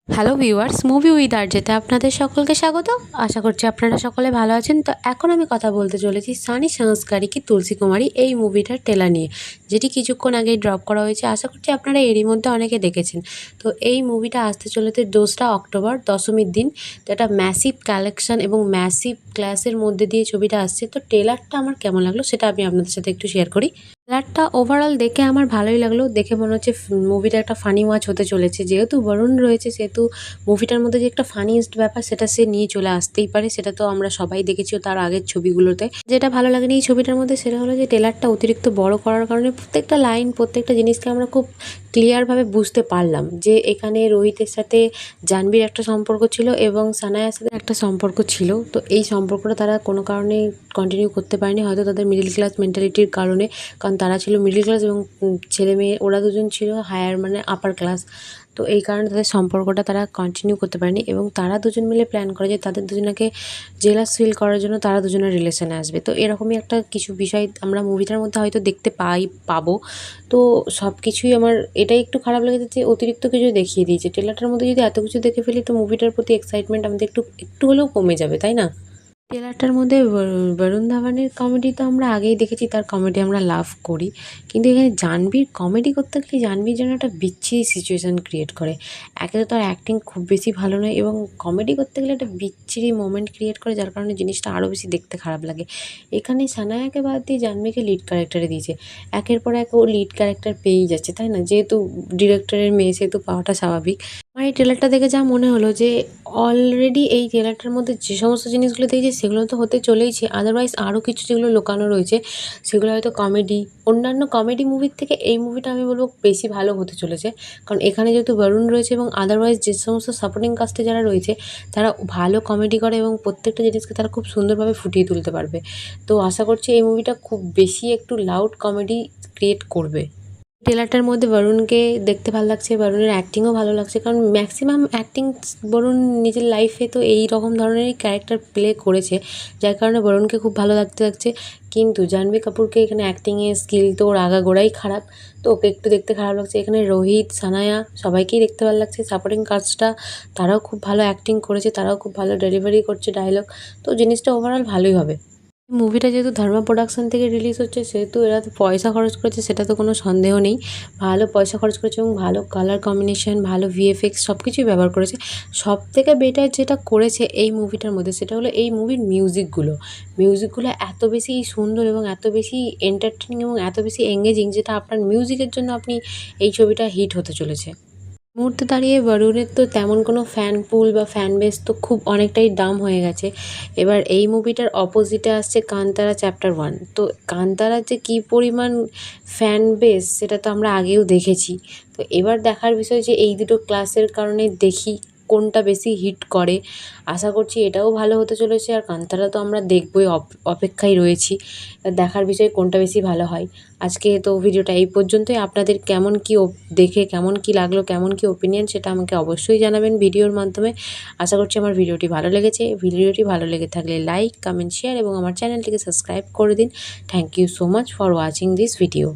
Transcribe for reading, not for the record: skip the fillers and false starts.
Hello viewers, movie with আরজেতে আপনাদের সকলকে স্বাগত। আশা করছি আপনারা সকলে ভালো আছেন। তো এখন আমি কথা বলতে চলেছি সানি সংস্কারী কি তুলসী কুমারী এই মুভিটার টেলার নিয়ে, যেটি কিছুক্ষণ আগেই ড্রপ করা হয়েছে। আশা করছি আপনারা এরই মধ্যে অনেকে দেখেছেন। তো এই মুভিটা আসতে চলেছে 2রা অক্টোবর, দশমীর দিন। তো এটা ম্যাসিভ কালেকশন এবং ম্যাসিভ ক্লাসের মধ্যে দিয়ে ছবিটা আসছে। তো ট্রেলারটা আমার কেমন লাগলো সেটা আমি আপনাদের সাথে একটু শেয়ার করি। ট্রেলারটা ওভারঅল দেখে আমার ভালোই লাগলো। দেখে মনে হচ্ছে মুভিটা একটা ফানি ওয়াচ হতে চলেছে। যেহেতু বরুণ রয়েছে সেহেতু মুভিটার মধ্যে যে একটা ফানিয়েস্ট ব্যাপার সেটা সে নিয়ে চলে আসতেই পারে। সেটা তো আমরা সবাই দেখেছি তার আগের ছবিগুলোতে। যেটা ভালো লাগেনি এই ছবিটার মধ্যে সেটা হলো যে ট্রেলারটা অতিরিক্ত বড় করার কারণে প্রত্যেকটা লাইন প্রত্যেকটা জিনিসকে আমরা খুব ক্লিয়ারভাবে বুঝতে পারলাম যে এখানে রোহিতের সাথে জাহ্নবীর একটা সম্পর্ক ছিল এবং সানায়ার সাথে একটা সম্পর্ক ছিল। তো এই সম্পর্কটা তারা কোনো কারণে কন্টিনিউ করতে পারেনি, হয়তো তাদের মিডল ক্লাস মেন্টালিটির কারণে। কারণ তারা ছিল মিডল ক্লাস এবং ছেলে মেয়ে ওরা দুজন ছিল হায়ার মানে আপার ক্লাস। তো এই কারণে তাদের সম্পর্কটা তারা কন্টিনিউ করতে পারেনি এবং তারা দুজন মিলে প্ল্যান করে যে তাদের দুজনকে জেলাস ফিল করার জন্য তারা দুজনের রিলেশনে আসবে। তো এরকমই একটা কিছু বিষয় আমরা মুভিটার মধ্যে হয়তো দেখতে পাবো। তো সব কিছুই আমার এটাই একটু খারাপ লেগেছে যে অতিরিক্ত কিছু দেখিয়ে দিয়েছে। ট্রেলারটার মধ্যে যদি এত কিছু দেখে ফেলি তো মুভিটার প্রতি এক্সাইটমেন্ট আমাদের একটু একটু হলেও কমে যাবে, তাই না? ট্রেলারটার মধ্যে বরুণ ধাওয়ানের কমেডি তো আমরা আগেই দেখেছি, তার কমেডি আমরা লাভ করি। কিন্তু এখানে জাহ্নবীর কমেডি করতে গেলে জাহ্নবীর যেন একটা বিচ্ছিরি সিচুয়েশান ক্রিয়েট করে। একে তো তার অ্যাক্টিং খুব বেশি ভালো নয় এবং কমেডি করতে গেলে একটা বিচ্ছিরি মোমেন্ট ক্রিয়েট করে, যার কারণে জিনিসটা আরও বেশি দেখতে খারাপ লাগে। এখানে সানায়াকে বাদ দিয়ে জাহ্নবীকে লিড ক্যারেক্টারে দিয়েছে। একের পর এক ও লিড ক্যারেক্টার পেয়েই যাচ্ছে, তাই না? যেহেতু ডিরেক্টরের মেয়ে সেহেতু পাওয়াটা স্বাভাবিক। আমার এই ট্রেলারটা দেখে যা মনে হলো যে অলরেডি এই ট্রেলারটার মধ্যে যে সমস্ত জিনিসগুলো দিয়েছে সেগুলো তো হতে চলেইছে, আদারওয়াইজ আরও কিছু যেগুলো লুকানো রয়েছে সেগুলো হয়তো কমেডি, অন্যান্য কমেডি মুভির থেকে এই মুভিটা আমি বলবো বেশি ভালো হতে চলেছে। কারণ এখানে যেহেতু বরুণ রয়েছে এবং আদারওয়াইজ যে সমস্ত সাপোর্টিং কাস্টে যারা রয়েছে তারা ভালো কমেডি করে এবং প্রত্যেকটা জিনিসকে তারা খুব সুন্দরভাবে ফুটিয়ে তুলতে পারবে। তো আশা করছি এই মুভিটা খুব বেশি একটু লাউড কমেডি ক্রিয়েট করবে। ট্রেলারটার মধ্যে বরুণকে দেখতে ভালো লাগছে, বরুণের অ্যাক্টিংও ভালো লাগছে। কারণ ম্যাক্সিমাম অ্যাক্টিং বরুণ নিজের লাইফে তো এই রকম ধরনেরই ক্যারেক্টার প্লে করেছে, যার কারণে বরুণকে খুব ভালো লাগছে। কিন্তু জাহ্নবী কাপুরকে এখানে অ্যাক্টিংয়ের স্কিল তো ওর আগাগোড়াই খারাপ, তো ওকে একটু দেখতে খারাপ লাগছে। এখানে রোহিত, সানায়া সবাইকেই দেখতে ভালো লাগছে। সাপোর্টিং কাস্টটা তারাও খুব ভালো অ্যাক্টিং করেছে, তারাও খুব ভালো ডেলিভারি করছে ডায়লগ। তো জিনিসটা ওভারঅল ভালোই হবে। মুভিটা যেহেতু ধর্মা প্রোডাকশন থেকে রিলিজ হচ্ছে সেহেতু এরা তো পয়সা খরচ করেছে, সেটা তো কোনো সন্দেহ নেই। ভালো পয়সা খরচ করেছে এবং ভালো কালার কম্বিনেশন, ভালো ভিএফএক্স সব কিছুই ব্যবহার করেছে। সবথেকে বেটার যেটা করেছে এই মুভিটার মধ্যে সেটা হলো এই মুভির মিউজিকগুলো এত বেশি সুন্দর এবং এত বেশি এন্টারটেনিং এবং এত বেশি এঙ্গেজিং, যেটা আপনার মিউজিকের জন্য আপনি এই ছবিটা হিট হতে চলেছে। মুহূর্তে দাঁড়িয়ে বরুণের তো তেমন কোনো ফ্যান পুল বা ফ্যান বেস তো খুব অনেকটাই ডাম হয়ে গেছে। এবার এই মুভিটার অপোজিটে আসছে কান্তারা চ্যাপ্টার 1। তো কান্তারার যে কী পরিমাণ ফ্যান বেস সেটা তো আমরা আগেও দেখেছি। তো এবার দেখার বিষয় যে এই দুটো ক্লাসের কারণে দেখি কোনটা বেশি হিট করে। আশা করছি এটাও ভালো হতে চলেছে, আর কান্তারা তো আমরা দেখবই, অপেক্ষায় রয়েছি। দেখার বিষয় কোনটা বেশি ভালো হয়। আজকে তো ভিডিওটা এই পর্যন্তই। আপনাদের কেমন কী দেখে কেমন কী লাগলো, কেমন কী ওপিনিয়ন সেটা আমাকে অবশ্যই জানাবেন ভিডিওর মাধ্যমে। আশা করছি আমার ভিডিওটি ভালো লেগেছে। ভিডিওটি ভালো লেগে থাকলে লাইক, কমেন্ট, শেয়ার এবং আমার চ্যানেলটিকে সাবস্ক্রাইব করে দিন। Thank you so much for watching this video.